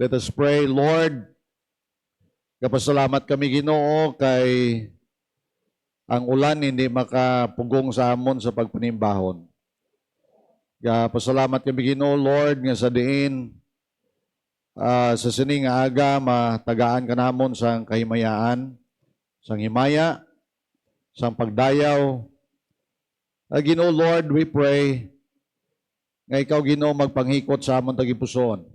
Let us pray. Lord, kapasalamat kami Ginoo kay ang ulan hindi makapugong sa amon sa pagpanimbahon. Kapasalamat kami Ginoo, Lord, nga sa diin sa sining nga aga matagaan ka namon sa kahimayaan, sang himaya, sang pagdayaw. Ginoo, Lord, we pray nga ikaw Ginoo magpanghikot sa amon tagipuson.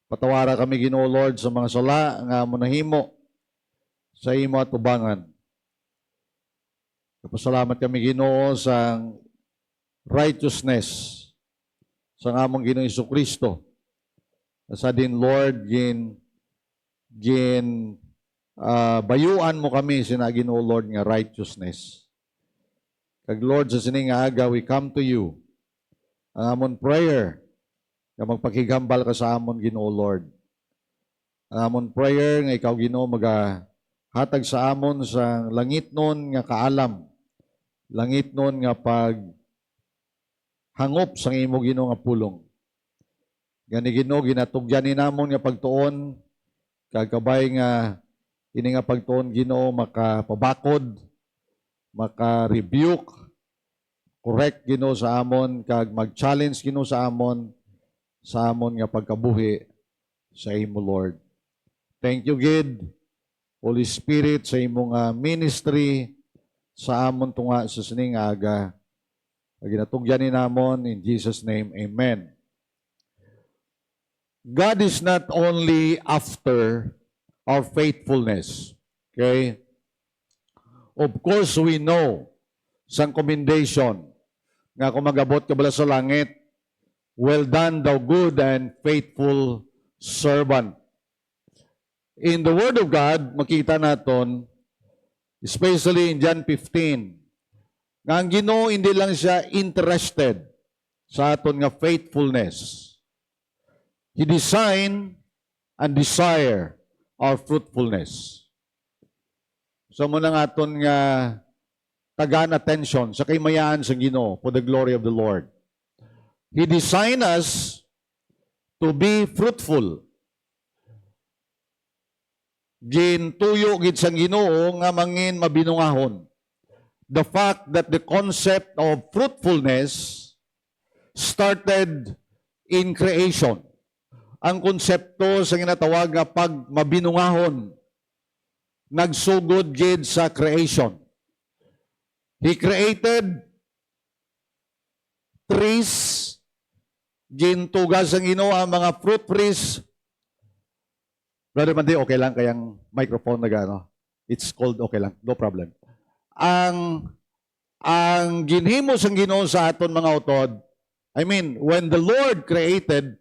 Patawara kami Ginoo Lord sa mga sala nga amon nahimo sa imo at tubangan. Kapasalamat kami Ginoo sa righteousness sa among Ginoo Jesucristo. Sa din Lord bayuan mo kami sina Ginoo Lord nga righteousness. Kag Lord sa sining nga aga we come to you. Ang amon prayer nga magpakigambal ka sa amon Ginoo Lord. Ang amon prayer nga ikaw Ginoo magahatag sa amon sa langit nun nga kaalam. Langit nun nga pag hangop sa imo Ginoo nga pulong. Gani Ginoo ginatugyan ni namon nga pagtuon kagabay nga ini nga pagtuon Ginoo makapabakod, maka-rebuke, correct Ginoo sa amon kag mag-challenge Ginoo sa amon nga pagkabuhi sa imo Lord. Thank you Gid, Holy Spirit sa imong ministry sa amon tunga sa sining aga. Ginatugyan ni namon in Jesus name, amen. God is not only after our faithfulness. Okay? Of course, we know sang commendation nga kung magabot ka bala sa langit, well done, thou good and faithful servant. In the Word of God, makita natin, especially in John 15, nga ang Ginoo hindi lang siya interested sa aton nga faithfulness. He design and desire our fruitfulness. So muna nga aton nga tagaan attention sa kaymayaan sa Ginoo for the glory of the Lord. He designed us to be fruitful. Gintuyo gid sang Ginoo nga mangin mabinungahon. The fact that the concept of fruitfulness started in creation. Ang konsepto sa ginatawag nga pag mabinungahon nagsugod gid sa creation. He created trees, gintugas ang Ginoo ang mga fruit trees. Brother Mandi, okay lang kayang microphone na gano? It's called okay lang, no problem. Ang ginhimo sang Ginoo sa aton mga utod, I mean, when the Lord created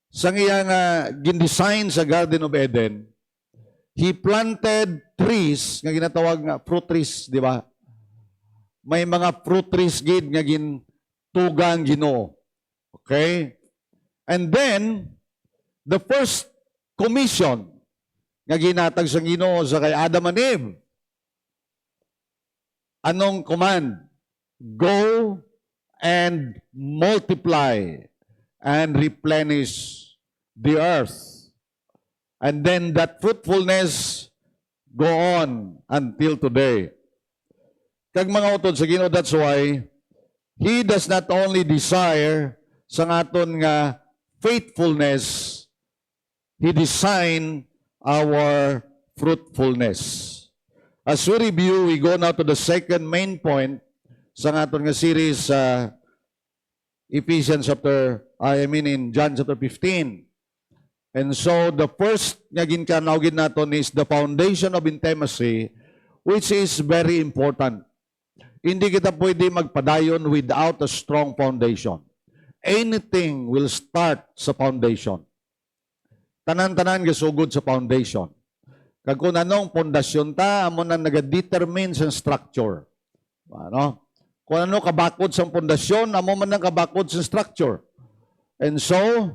sang iyang gindesign sa Garden of Eden, He planted trees nga ginatawag nga fruit trees, di ba? May mga fruit trees gid nga gintugang Ginoo. Okay? And then the first commission nga ginatag sa Ginoo sa kay Adam and Eve. Anong command? Go and multiply and replenish the earth. And then that fruitfulness go on until today. Kag mga utod sa Ginoo, that's why He does not only desire sa aton nga faithfulness, He designed our fruitfulness. As we review, we go now to the second main point sa aton nga series sa in John chapter 15. And so the first nga ginkanawgid naton is the foundation of intimacy, which is very important. Hindi kita pwede magpadayon without a strong foundation. Anything will start sa foundation. Tanan-tanan gasugod sa foundation. Kag kung anong pundasyon ta, amo na nagadetermine sa structure. Ano? Kung ano kabakod sa pundasyon, amo man nang kabakod sa structure. And so,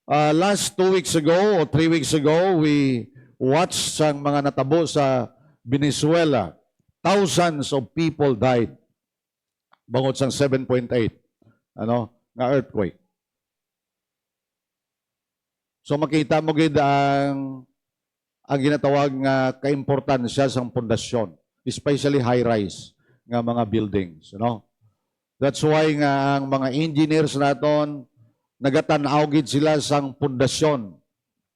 last 2 weeks ago or 3 weeks ago, we watched sang mga natabo sa Venezuela. Thousands of people died. Bangod sang 7.8 nga earthquake. So makita mo gid ang ginatawag nga kaimportansya sa pundasyon, especially high-rise nga mga buildings, no? That's why nga ang mga engineers naton nagatanaw gid sila sang pundasyon.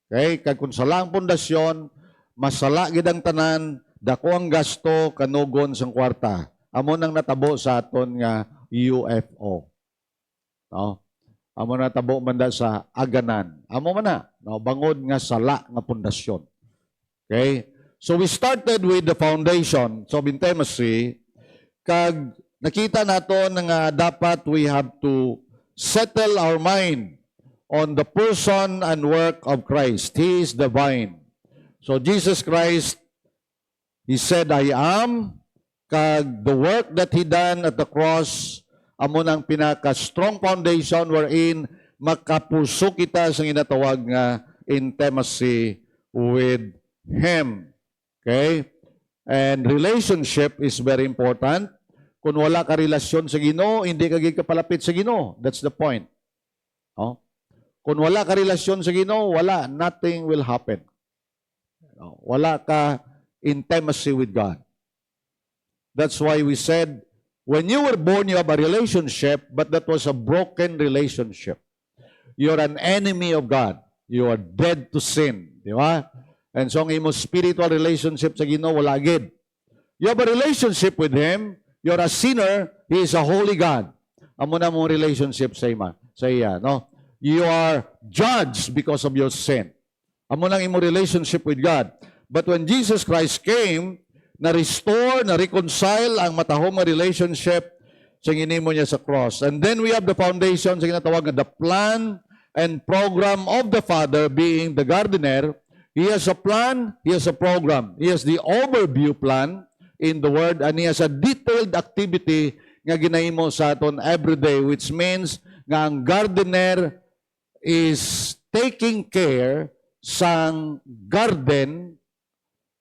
Okay? Kag kung sala ang pundasyon, masala gid ang tanan, dako ang gasto kanugon sang kwarta. Amo nang natabo sa aton nga UFO. No? Amo natabo man da sa aganan. Amo man na, no? Bangod nga sala nga pundasyon. Okay? So we started with the foundation of intimacy, kag nakita naton nga dapat we have to settle our mind on the person and work of Christ. He is the vine. So Jesus Christ, He said, I am, kag the work that He done at the cross, amo nang pinaka-strong foundation wherein makapuso kita sa ginatawag nga intimacy with Him. Okay? And relationship is very important. Kung wala ka relasyon sa Ginoo, hindi ka gigapalapit sa Ginoo. That's the point. Oh? Kung wala ka relasyon sa Ginoo, wala, nothing will happen. Wala ka intimacy with God. That's why we said, when you were born, you have a relationship, but that was a broken relationship. You're an enemy of God. You are dead to sin. Di ba? And so, ang imo spiritual relationship sa Ginoo, wala gid. You have a relationship with Him. You're a sinner. He is a holy God. Amo na mong relationship sa iya, no? You are judged because of your sin. Amo nang imo relationship with God. But when Jesus Christ came, na-restore, na-reconcile ang matahong relationship sa ginimo niya sa cross. And then we have the foundation sa ginatawag na the plan and program of the Father, being the gardener. He has a plan, He has a program. He has the overview plan in the Word, and He has a detailed activity nga ginahimo sa aton every day, which means nga ang gardener is taking care sang garden,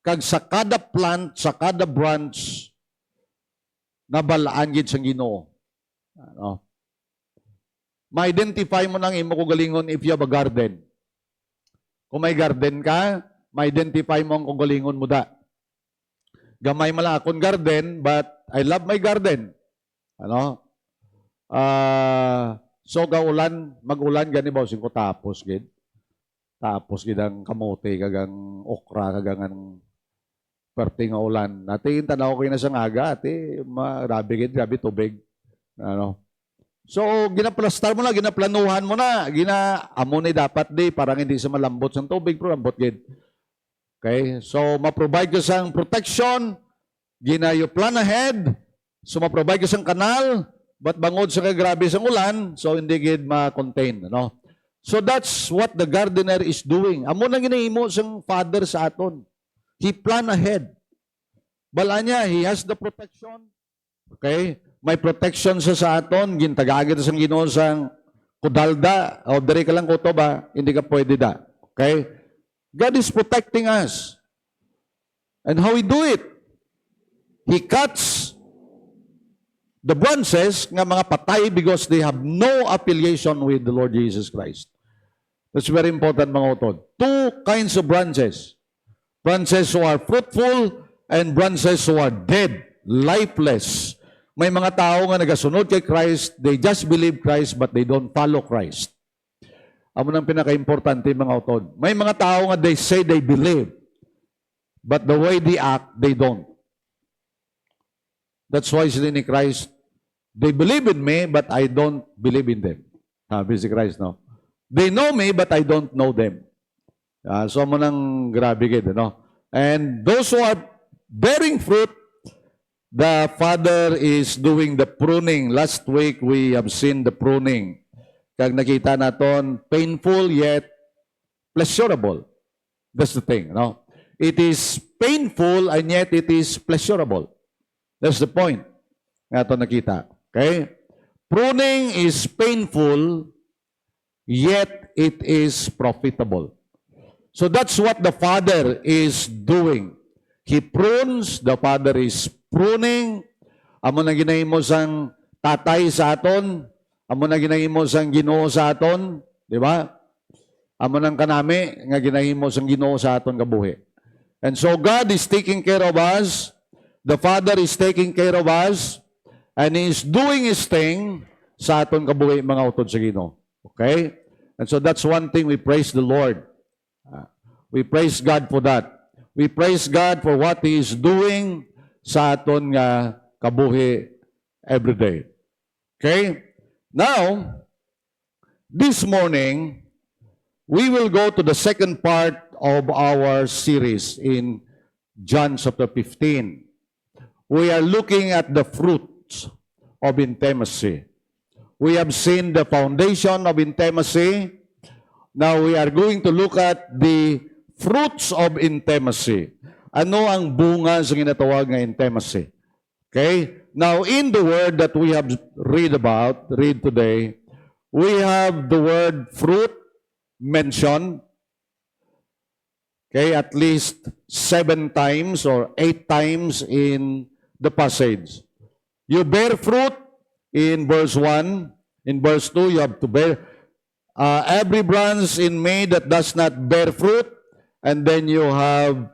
kag sa kada plant, sa kada branch, nabalaan gid sang Ginoo. Ano? Ma-identify mo nang imo kagalingon if you have a garden. Kung may garden ka, ma-identify mo ang kagalingon mo da. Gamay mala akong garden, but I love my garden. Ano? So gaulan, mag-ulan gani ba sing ko tapos gid. Tapos gid ang kamote kagang okra kagang perting nga ulan. Natin tanaw ko na sa ngaga, ate, grabe gid, grabe tubig. Ano? So ginaplastar mo na, ginaplanuhan mo na, amo ni dapat di parang hindi sa malambot sa tubig, pero lambot gid. Okay? So ma-provide ka sang protection, you plan ahead. So ma-provide ka sang kanal, but bangod sa grabe sang ulan, so hindi gid ma-contain, no? So that's what the gardener is doing. Amo nang ginahimo sang Father sa aton. He plan ahead. Bala niya, He has the protection. Okay? May protection sa aton, gintagagid sang Ginoo sang kudalda, o diri ka lang kutoba, hindi ka pwede da. Okay? God is protecting us. And how He do it? He cuts the branches nga mga patay because they have no affiliation with the Lord Jesus Christ. That's very important, mga utod. Two kinds of branches. Branches who are fruitful and branches who are dead, lifeless. May mga tao nga nagasunod kay Christ, they just believe Christ but they don't follow Christ. Amo nang pinaka-importante, mga utod. May mga tao nga they say they believe, but the way they act, they don't. That's why sila ni Christ, they believe in me, but I don't believe in them. Sabi si Christ, no? They know me, but I don't know them. So mo nang grabe gid, no? And those who are bearing fruit, the Father is doing the pruning. Last week, we have seen the pruning. Kag nakita naton, painful yet pleasurable. That's the thing, no? It is painful and yet it is pleasurable. That's the point. Nga nakita. Okay? Pruning is painful, yet it is profitable. So that's what the Father is doing. He prunes, the Father is pruning. Amo na ginahimo sang tatay sa aton, amo na ginahimo sang Ginoo sa aton, di ba? Amo nang kanami nga ginahimo sang Ginoo sa aton kabuhi. And so God is taking care of us. The Father is taking care of us. And He is doing His thing sa aton kabuhi mga utod sa Ginoo. Okay? And so that's one thing we praise the Lord. We praise God for that. We praise God for what He is doing sa aton nga kabuhi every day. Okay? Now, this morning, we will go to the second part of our series in John chapter 15. We are looking at the fruits of intimacy. We have seen the foundation of intimacy. Now we are going to look at the fruits of intimacy. Ano ang bunga sa ginatawag nga intimacy? Okay? Now, in the word that we have read today, we have the word fruit mentioned, okay, at least 7 times or 8 times in the passage. You bear fruit in verse 1. In verse 2, you have to bear every branch in me that does not bear fruit. And then you have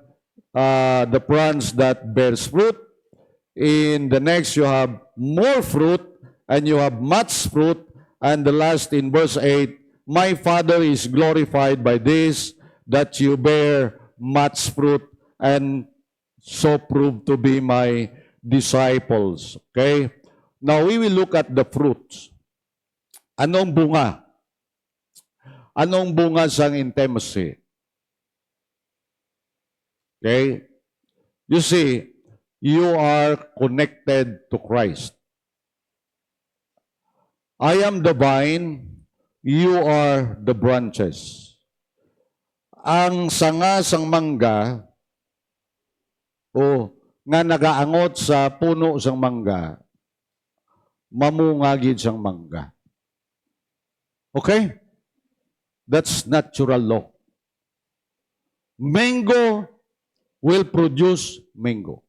the branch that bears fruit. In the next, you have more fruit, and you have much fruit. And the last in verse 8, my Father is glorified by this, that you bear much fruit, and so prove to be my disciples. Okay? Now, we will look at the fruits. Anong bunga? Anong bunga sang intimacy? Okay? You see, you are connected to Christ. I am the vine, you are the branches. Ang sanga sang mangga, nga nagaangot sa puno sang mangga, mamungagid sang mangga. Okay? That's natural law. Mango will produce mango.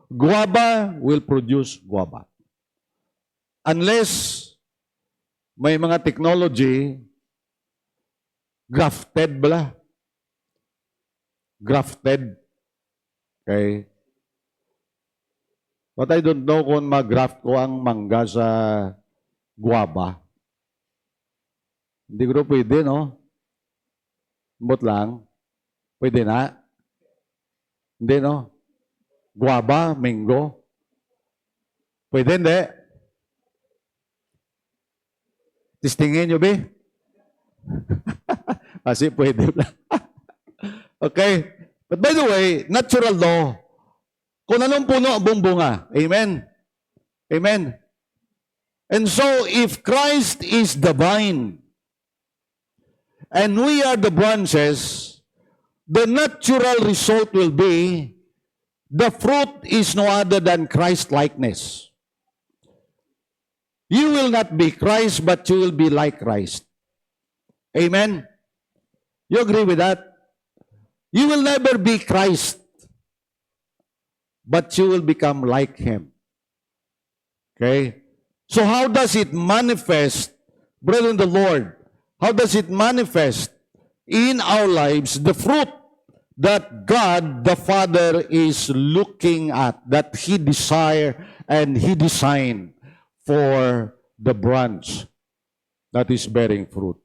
Guava will produce guava. Unless may mga technology, grafted bala. Grafted. Okay? But I don't know kung mag-graft ko ang mangga sa guava. Hindi ko pwede, no? Mbot lang. Pwede na? Hindi, no? Guava, mango. Pwede, hindi? Tistingin nyo, be? Kasi pwede. Okay? But by the way, natural law, kung anong puno ang bunga. Amen? Amen? And so, if Christ is the vine, and we are the branches, the natural result will be, the fruit is no other than Christ-likeness. You will not be Christ, but you will be like Christ. Amen? You agree with that? You will never be Christ, but you will become like Him. Okay? So how does it manifest, brethren, the Lord? How does it manifest in our lives the fruit that God the Father is looking at, that He desire and He designed for the branch that is bearing fruit?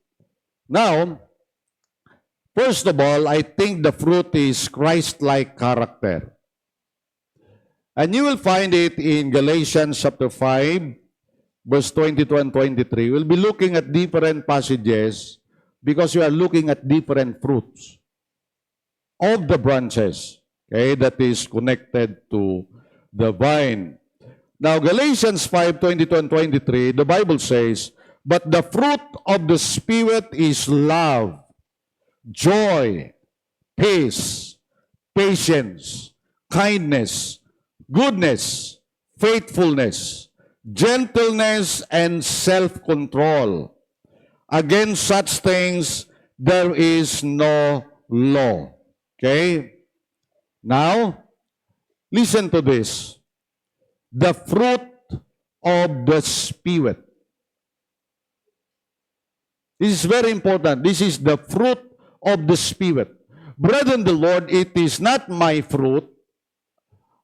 Now, first of all, I think the fruit is Christ-like character. And you will find it in Galatians chapter 5, verse 22 and 23. We'll be looking at different passages because we are looking at different fruits of the branches, okay, that is connected to the vine. Now, Galatians 5, 22 and 23, the Bible says, but the fruit of the Spirit is love, joy, peace, patience, kindness, goodness, faithfulness, gentleness, and self-control. Against such things, there is no law. Okay? Now, listen to this. The fruit of the Spirit. This is very important. This is the fruit of the Spirit. Brethren, the Lord, it is not my fruit,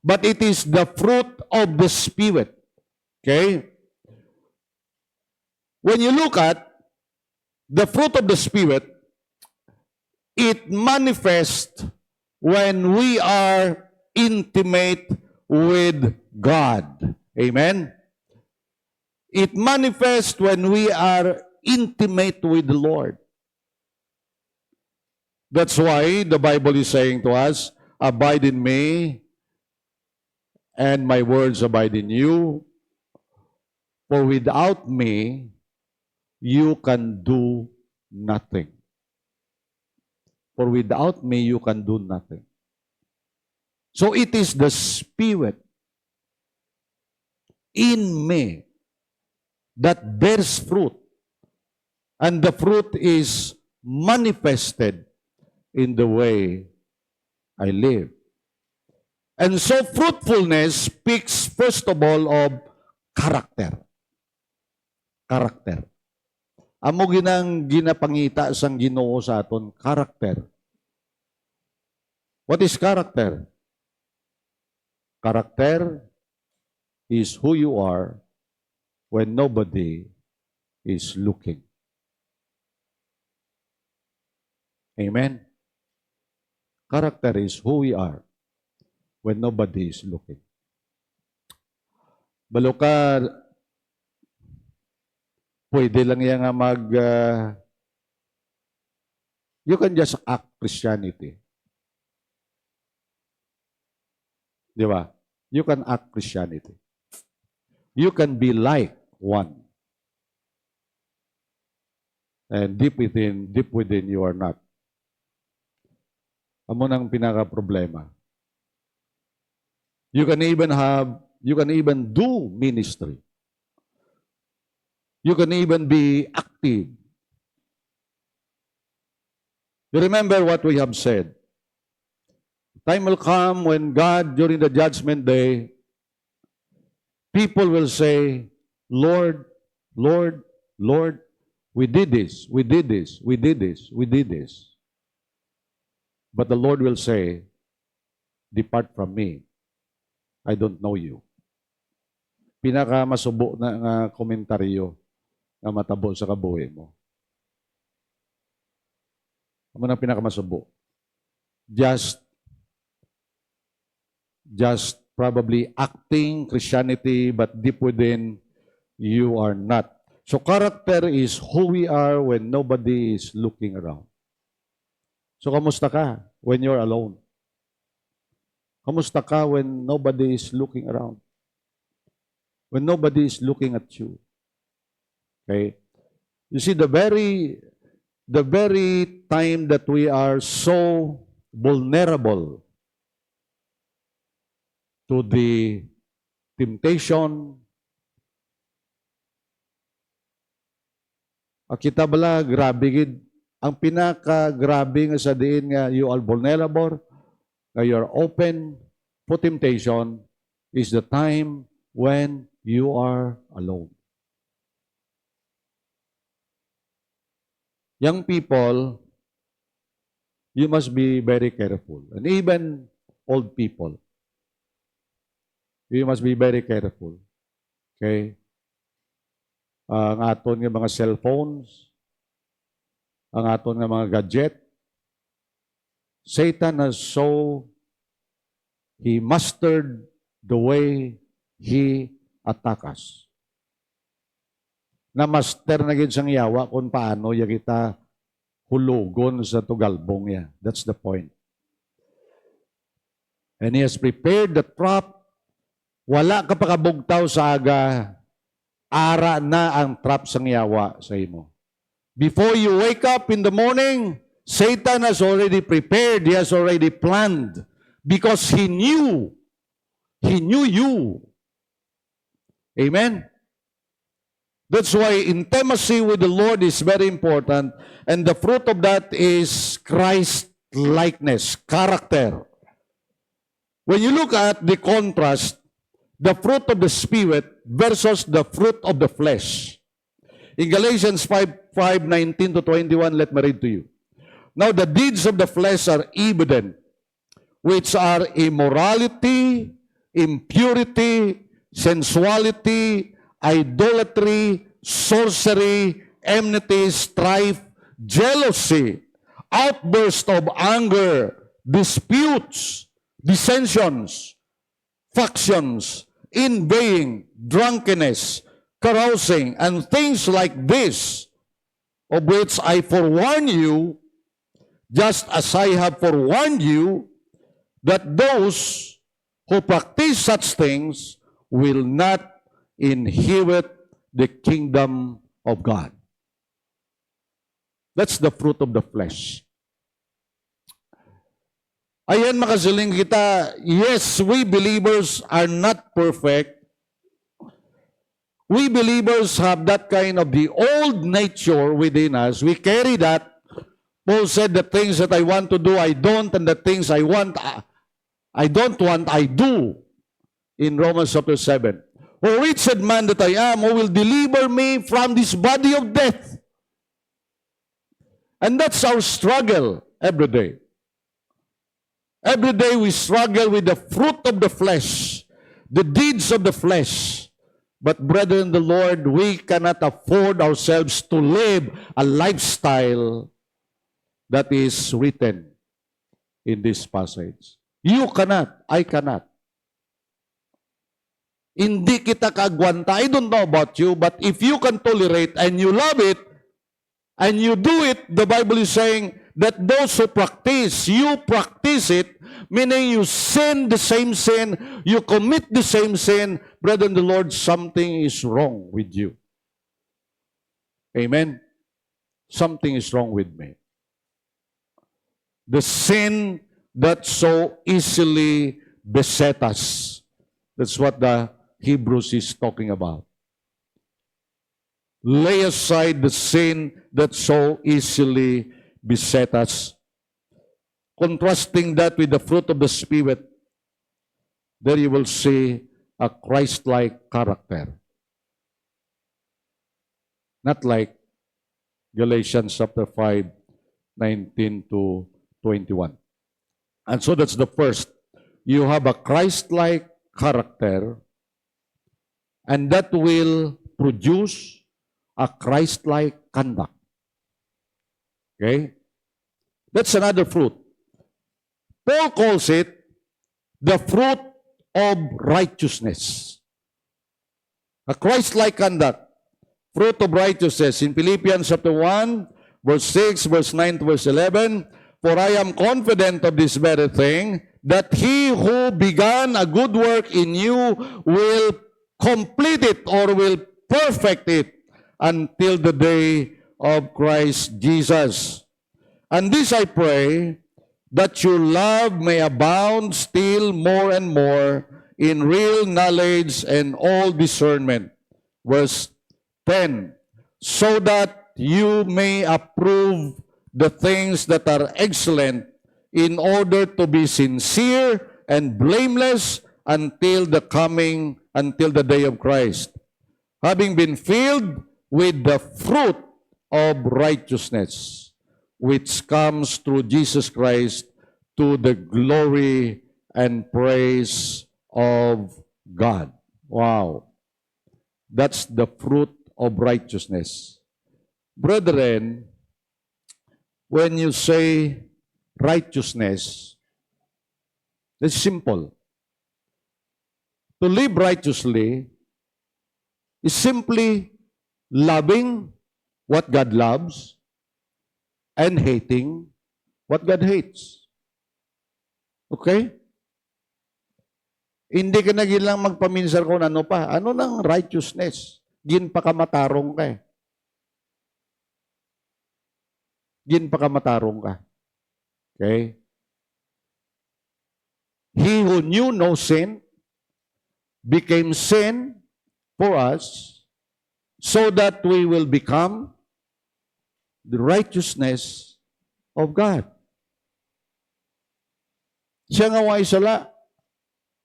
but it is the fruit of the Spirit. Okay? When you look at the fruit of the Spirit, it manifests when we are intimate with God. Amen? It manifests when we are intimate with the Lord. That's why the Bible is saying to us, abide in me, and my words abide in you. For without me, you can do nothing. For without me, you can do nothing. So it is the Spirit in me that bears fruit. And the fruit is manifested in the way I live. And so fruitfulness speaks first of all of character. Character. Amo ginang ginapangita sang Ginoo sa aton, character. What is character? Character is who you are when nobody is looking. Amen? Character is who we are when nobody is looking. Balo ka, pwede lang yan nga you can just act Christianity. Di ba? You can act Christianity. You can be like one. And deep within you are not. Amo nang pinaka-problema. You can even do ministry. You can even be active. You remember what we have said. Time will come when God, during the judgment day, people will say, Lord, Lord, Lord, we did this, we did this, we did this, we did this. But the Lord will say, depart from me. I don't know you. Pinaka-masubo na nga komentaryo na matabo sa kabuhi mo. Ano na pinaka-masubo? Just probably acting Christianity, but deep within, you are not. So character is who we are when nobody is looking around. So kamusta ka when you're alone? Kamusta ka when nobody is looking around? When nobody is looking at you? Okay? You see, the very time that we are so vulnerable to the temptation, kita bala, grabe gid. Ang pinaka-grabe nga sa diin nga you are vulnerable, nga you are open for temptation, is the time when you are alone. Young people, you must be very careful. And even old people, you must be very careful. Okay? Ang aton nga mga cellphones, ang aton nga mga gadget, Satan has he mastered the way he attack us. Na-master na gid sang yawa kung paano ya kita hulugon sa tugalbong ya. That's the point. And he has prepared the trap. Wala ka pa kabugtaw sa aga, ara na ang trap sang yawa sa imo. Before you wake up in the morning, Satan has already prepared, he has already planned, because he knew you. Amen? That's why intimacy with the Lord is very important, and the fruit of that is Christ-likeness, character. When you look at the contrast, the fruit of the Spirit versus the fruit of the flesh. In Galatians 5:19 to 21, let me read to you. Now the deeds of the flesh are evident, which are immorality, impurity, sensuality, idolatry, sorcery, enmity, strife, jealousy, outburst of anger, disputes, dissensions, factions, envying, drunkenness, carousing, and things like this, of which I forewarn you, just as I have forewarned you, that those who practice such things will not inherit the kingdom of God. That's the fruit of the flesh. Ayan, makasiling kita, yes, we believers are not perfect. We believers have that kind of the old nature within us. We carry that. Paul said, the things that I want to do, I don't, and the things I don't want, I do. In Romans chapter 7. O wretched man that I am, who will deliver me from this body of death? And that's our struggle every day. Every day we struggle with the fruit of the flesh, the deeds of the flesh. But brethren in the Lord, we cannot afford ourselves to live a lifestyle that is written in this passage. You cannot, I cannot. Hindi kita kaagwanta. I don't know about you, but if you can tolerate and you love it, and you do it, the Bible is saying that those who practice, you practice it, meaning you sin the same sin, you commit the same sin, brethren, the Lord, something is wrong with you. Amen? Something is wrong with me. The sin that so easily beset us. That's what the Hebrews is talking about. Lay aside the sin that so easily beset us. Contrasting that with the fruit of the Spirit, there you will see a Christ-like character. Not like Galatians chapter 5, 19 to 21. And so that's the first. You have a Christ-like character, and that will produce a Christ-like conduct. Okay? That's another fruit. Paul calls it the fruit of righteousness. A Christ-like conduct. Fruit of righteousness. In Philippians chapter 1, verse 6, verse 9 to verse 11, for I am confident of this very thing, that he who began a good work in you will complete it or will perfect it until the day of Christ Jesus. And this I pray, that your love may abound still more and more in real knowledge and all discernment. Verse 10, so that you may approve the things that are excellent, in order to be sincere and blameless until the day of Christ, having been filled with the fruit of righteousness, which comes through Jesus Christ to the glory and praise of God. Wow. That's the fruit of righteousness. Brethren, when you say righteousness, it's simple. To live righteously is simply loving what God loves and hating what God hates. Okay? Hindi ka na gilang magpaminsar kung ano pa. Ano ng righteousness? Gin pa kamatarong ka eh. Gin pa kamatarong ka. Okay? He who knew no sin became sin for us so that we will become the righteousness of God. Siya nga way sala,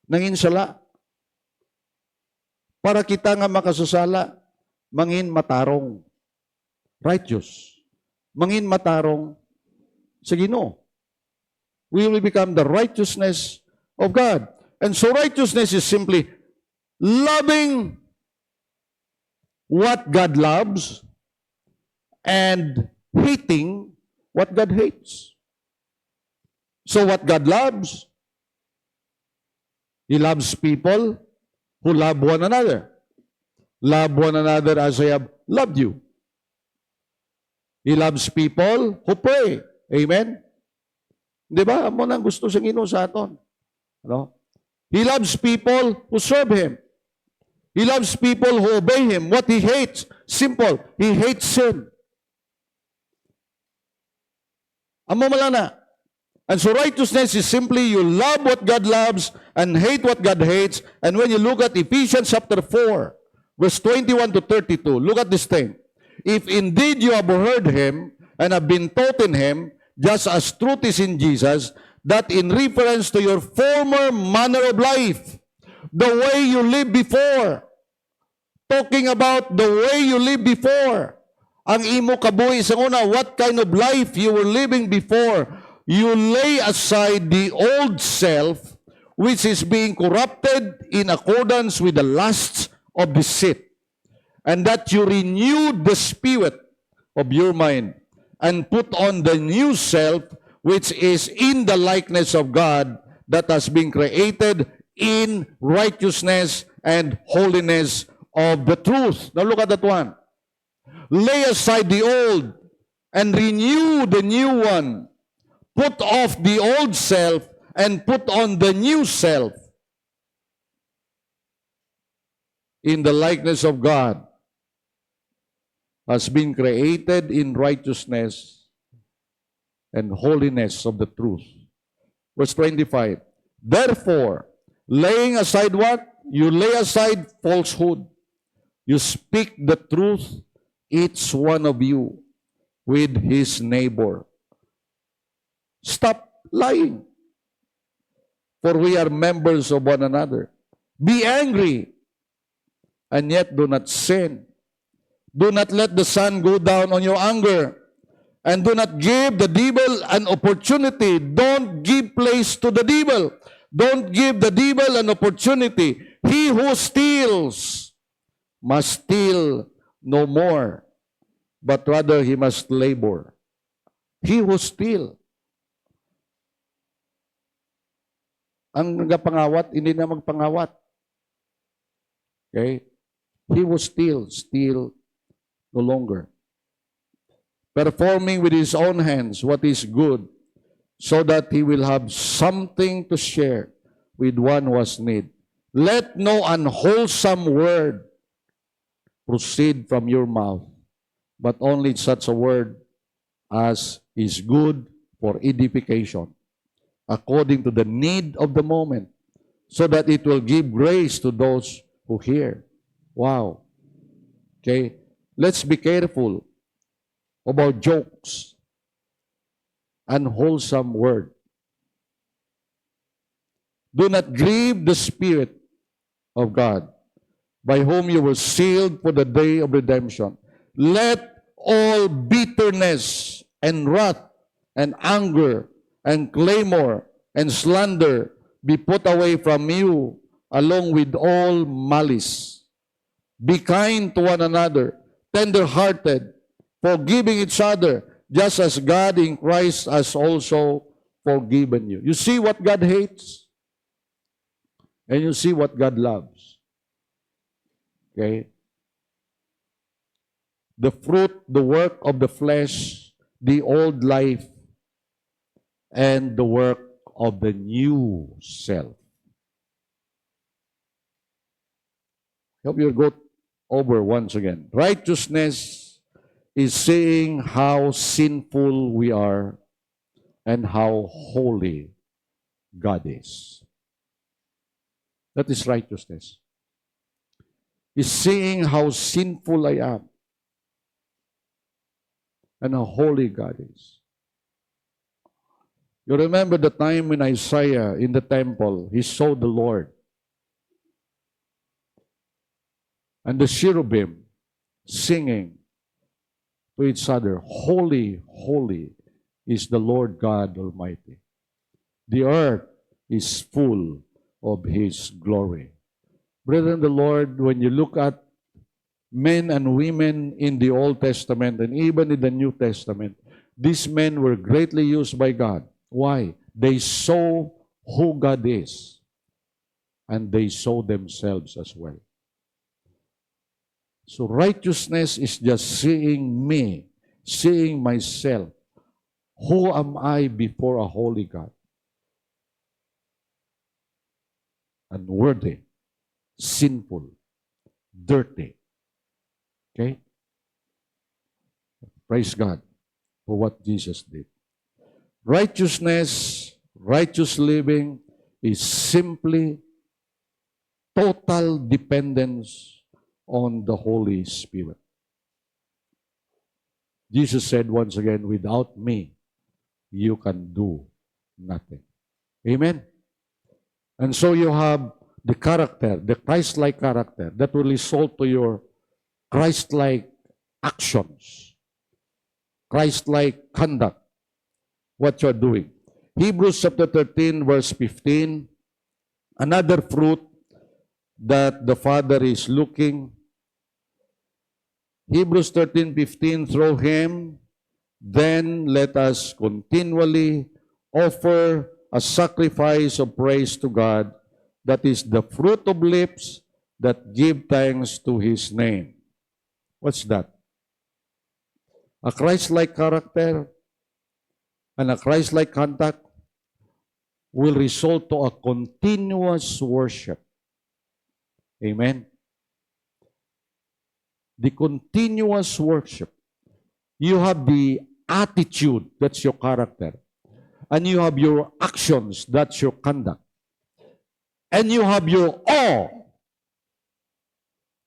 nangin sala, para kita nga makasusala, mangin matarong. righteous. Mangin matarong sa Ginoo. We will become the righteousness of God. And so righteousness is simply loving what God loves and hating what God hates. So what God loves, He loves people who love one another. Love one another as I have loved you. He loves people who pray. Amen? Di ba? Amo nang gusto sa Ginoo sa aton. Ano? He loves people who serve Him. He loves people who obey Him. What He hates, simple, He hates sin. Amo malana. And so righteousness is simply you love what God loves and hate what God hates. And when you look at Ephesians chapter 4, verse 21 to 32, look at this thing. If indeed you have heard Him and have been taught in Him, just as truth is in Jesus, that in reference to your former manner of life, the way you lived before, talking about the way you lived before, ang imo kabuhi sa una, what kind of life you were living before, you lay aside the old self, which is being corrupted in accordance with the lusts of deceit, and that you renew the spirit of your mind, and put on the new self, which is in the likeness of God, that has been created in righteousness and holiness of the truth. Now look at that one. Lay aside the old and renew the new one. Put off the old self and put on the new self in the likeness of God, has been created in righteousness and holiness of the truth. Verse 25. Therefore, laying aside what? You lay aside falsehood. You speak the truth, each one of you, with his neighbor. Stop lying, for we are members of one another. Be angry, and yet do not sin. Do not let the sun go down on your anger, and do not give the devil an opportunity. Don't give place to the devil. Don't give the devil an opportunity. He who steals must steal no more, but rather he must labor. He who steals. Ang nagapangawat, hindi na magpangawat. Okay? He who steals, steal no longer. Performing with his own hands what is good, so that he will have something to share with one who has need. Let no unwholesome word proceed from your mouth, but only such a word as is good for edification, according to the need of the moment, so that it will give grace to those who hear. Wow. Okay? Let's be careful about jokes, unwholesome word. Do not grieve the Spirit of God, by whom you were sealed for the day of redemption. Let all bitterness and wrath and anger and clamor and slander be put away from you, along with all malice. Be kind to one another, tender-hearted, forgiving each other, just as God in Christ has also forgiven you. You see what God hates, and you see what God loves. Okay? The fruit, the work of the flesh, the old life, and the work of the new self. Hope you'll go over once again. Righteousness is seeing how sinful we are and how holy God is. That is righteousness. Is seeing how sinful I am and how holy God is. You remember the time when Isaiah in the temple, he saw the Lord. And the cherubim singing, to each other, "Holy, holy is the Lord God Almighty. The earth is full of His glory." Brethren, the Lord, when you look at men and women in the Old Testament and even in the New Testament, these men were greatly used by God. Why? They saw who God is, and they saw themselves as well. So righteousness is just seeing me, seeing myself. Who am I before a holy God? Unworthy, sinful, dirty. Okay? Praise God for what Jesus did. Righteousness, righteous living is simply total dependence on the Holy Spirit. Jesus said once again, "Without me, you can do nothing." Amen? And so you have the character, the Christ-like character that will result to your Christ-like actions, Christ-like conduct, what you're doing. Hebrews chapter 13, verse 15, another fruit that the Father is looking. Hebrews 13:15, "Through Him, then let us continually offer a sacrifice of praise to God, that is the fruit of lips that give thanks to His name." What's that? A Christ-like character and a Christ-like conduct will result to a continuous worship. Amen? The continuous worship. You have the attitude, that's your character. And you have your actions, that's your conduct. And you have your awe,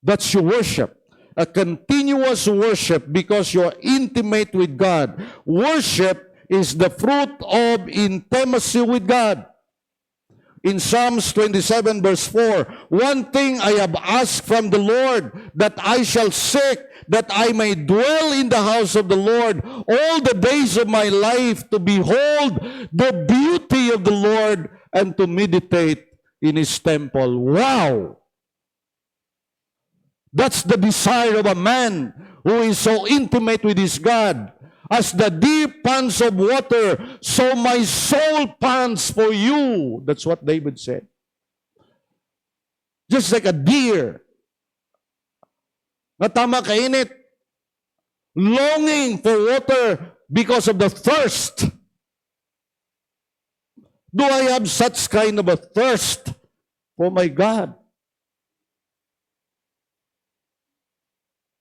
that's your worship. A continuous worship because you're intimate with God. Worship is the fruit of intimacy with God. In Psalms 27 verse 4, "One thing I have asked from the Lord, that I shall seek, that I may dwell in the house of the Lord all the days of my life, to behold the beauty of the Lord and to meditate in His temple." Wow! That's the desire of a man who is so intimate with his God. "As the deep pants of water, so my soul pants for you." That's what David said. Just like a deer na tama kainit, longing for water because of the thirst. Do I have such kind of a thirst for my God?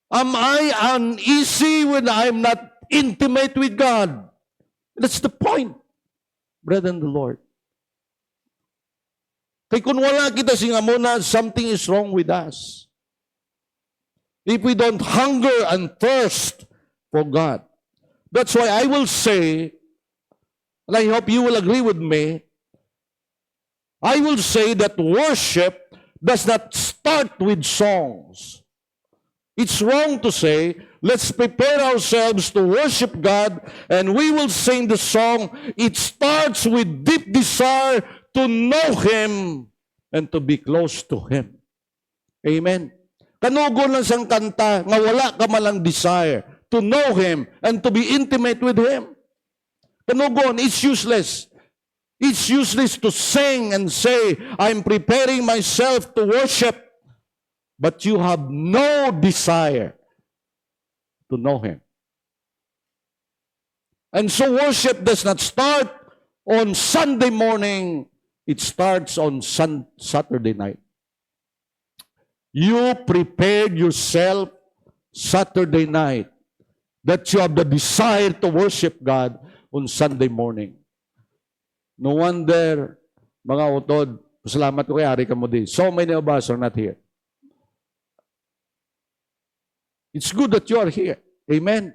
Am I uneasy when I'm not intimate with God? That's the point, brethren, the Lord. Kaya kung wala kita singamuna, something is wrong with us. If we don't hunger and thirst for God. That's why I will say, and I hope you will agree with me, I will say that worship does not start with songs. It's wrong to say, let's prepare ourselves to worship God and we will sing the song. It starts with deep desire to know Him and to be close to Him. Amen. Kanugon lang siyang kanta nga wala ka malang desire to know Him and to be intimate with Him. Kanugon, it's useless. It's useless to sing and say, I'm preparing myself to worship. But you have no desire to know Him. And so worship does not start on Sunday morning. It starts on Saturday night. You prepared yourself Saturday night that you have the desire to worship God on Sunday morning. No wonder, mga utod, salamat ko kay Ari Kamudi. So many of us are not here. It's good that you are here. Amen.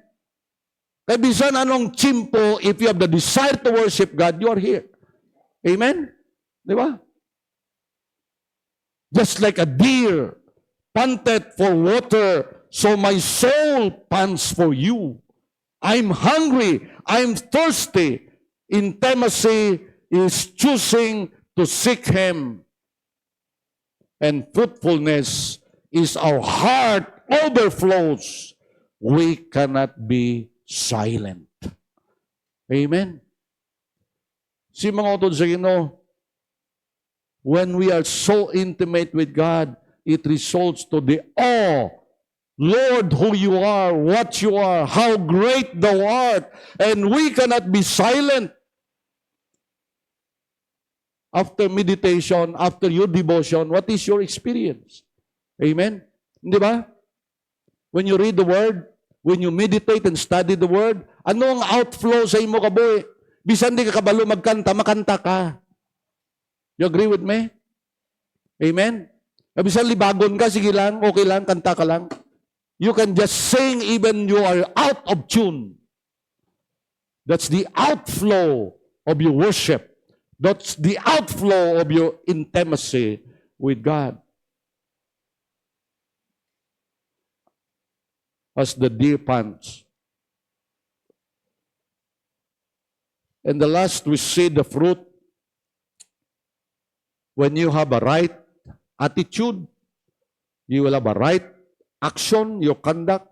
Kaya bisan anong chimpo, if you have the desire to worship God, you are here. Amen? Di ba? Just like a deer panted for water, so my soul pants for you, I'm hungry. I'm thirsty. Intimacy is choosing to seek Him. And fruitfulness is our heart overflows. We cannot be silent. Amen. Si mga utod sa Ginoo, when we are so intimate with God, it results to the awe. Lord, who you are, what you are, how great thou art, and we cannot be silent. After meditation, after your devotion, what is your experience? Amen? Hindi ba? When you read the Word, when you meditate and study the Word, ano ang outflow sa imo kaboy? Bisan di ka kabalo magkanta, makanta ka. You agree with me? Amen? Bisan libagon ka, sige lang, okay lang, kanta ka lang. You can just sing even you are out of tune. That's the outflow of your worship. That's the outflow of your intimacy with God. As the deer pants. And the last, we see the fruit. When you have a right attitude, you will have a right action, your conduct,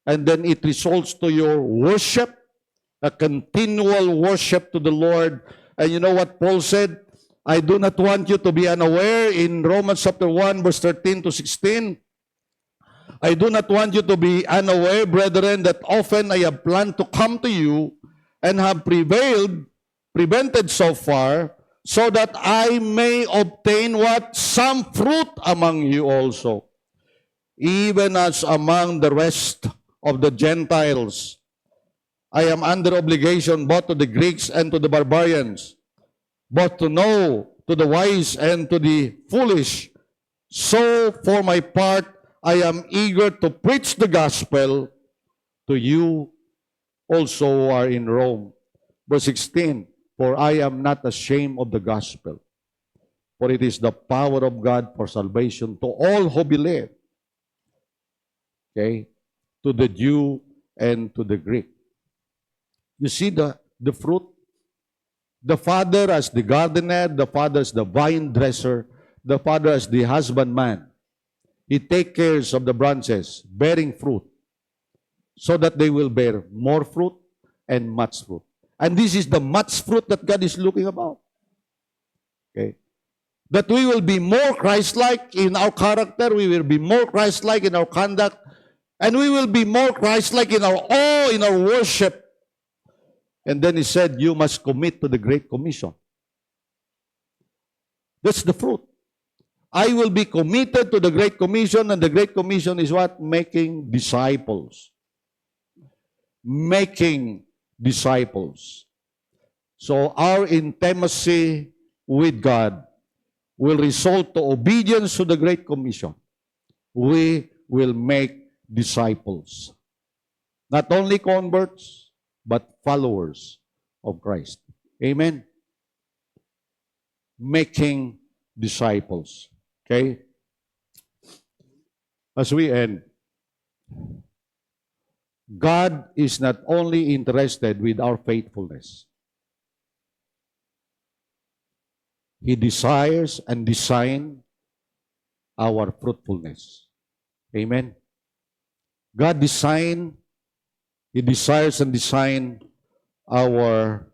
and then it results to your worship, a continual worship to the Lord. And you know what Paul said? I do not want you to be unaware in Romans chapter 1, verse 13 to 16. I do not want you to be unaware, brethren, that often I have planned to come to you and have prevented so far, so that I may obtain what? Some fruit among you also. Even as among the rest of the Gentiles, I am under obligation both to the Greeks and to the barbarians, both to know, to the wise and to the foolish. So, for my part, I am eager to preach the gospel to you also who are in Rome. Verse 16, for I am not ashamed of the gospel, for it is the power of God for salvation to all who believe. Okay? To the Jew and to the Greek. You see the fruit? The father as the gardener, the father as the vine dresser, the father as the husbandman. He takes care of the branches, bearing fruit, so that they will bear more fruit and much fruit. And this is the much fruit that God is looking about. Okay? That we will be more Christ-like in our character, we will be more Christ-like in our conduct, and we will be more Christ-like in our awe, in our worship. And then he said, you must commit to the Great Commission. That's the fruit. I will be committed to the Great Commission, and the Great Commission is what? Making disciples. Making disciples. So our intimacy with God will result to obedience to the Great Commission. We will make disciples. Not only converts, but followers of Christ. Amen? Making disciples. Okay? As we end, God is not only interested with our faithfulness. He desires and designs our fruitfulness. Amen? God He desires and designs our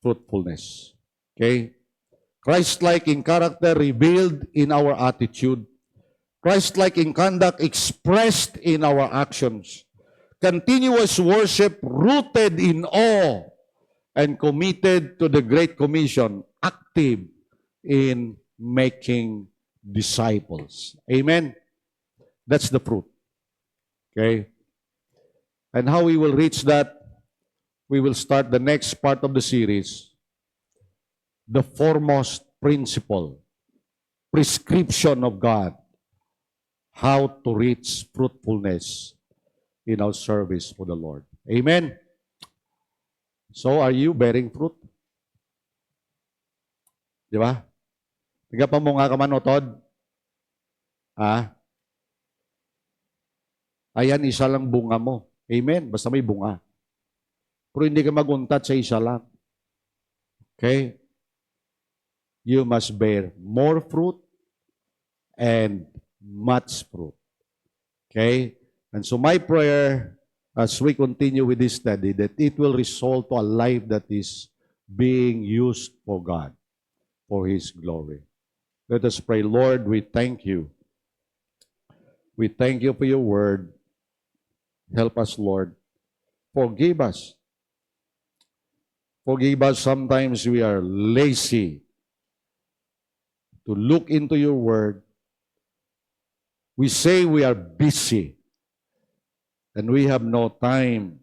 fruitfulness. Okay? Christ-like in character revealed in our attitude. Christ-like in conduct expressed in our actions. Continuous worship rooted in awe and committed to the Great Commission, active in making disciples. Amen? That's the fruit. Okay? And how we will reach that, we will start the next part of the series, the foremost principle, prescription of God, how to reach fruitfulness in our service for the Lord. Amen? So, are you bearing fruit? Di ba? Tiga pa mo nga kamanotod. Ayan, isa lang bunga mo. Amen? Basta may bunga. Pero hindi ka maguntat sa isa lang. Okay? You must bear more fruit and much fruit. Okay? And so my prayer as we continue with this study that it will result to a life that is being used for God, for His glory. Let us pray. Lord, we thank you. We thank you for your word. Help us, Lord. Forgive us. Forgive us. Sometimes we are lazy to look into your word. We say we are busy and we have no time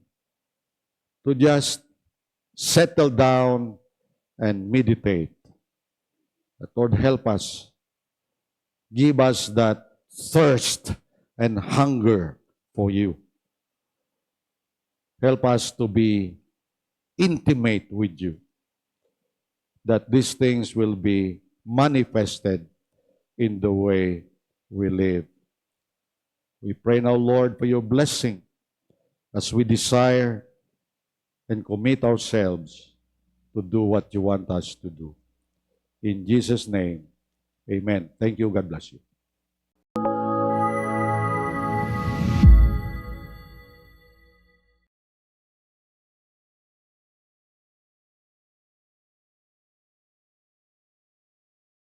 to just settle down and meditate. But Lord, help us. Give us that thirst and hunger for you. Help us to be intimate with you, that these things will be manifested in the way we live. We pray now, Lord, for your blessing as we desire and commit ourselves to do what you want us to do. In Jesus' name, amen. Thank you. God bless you.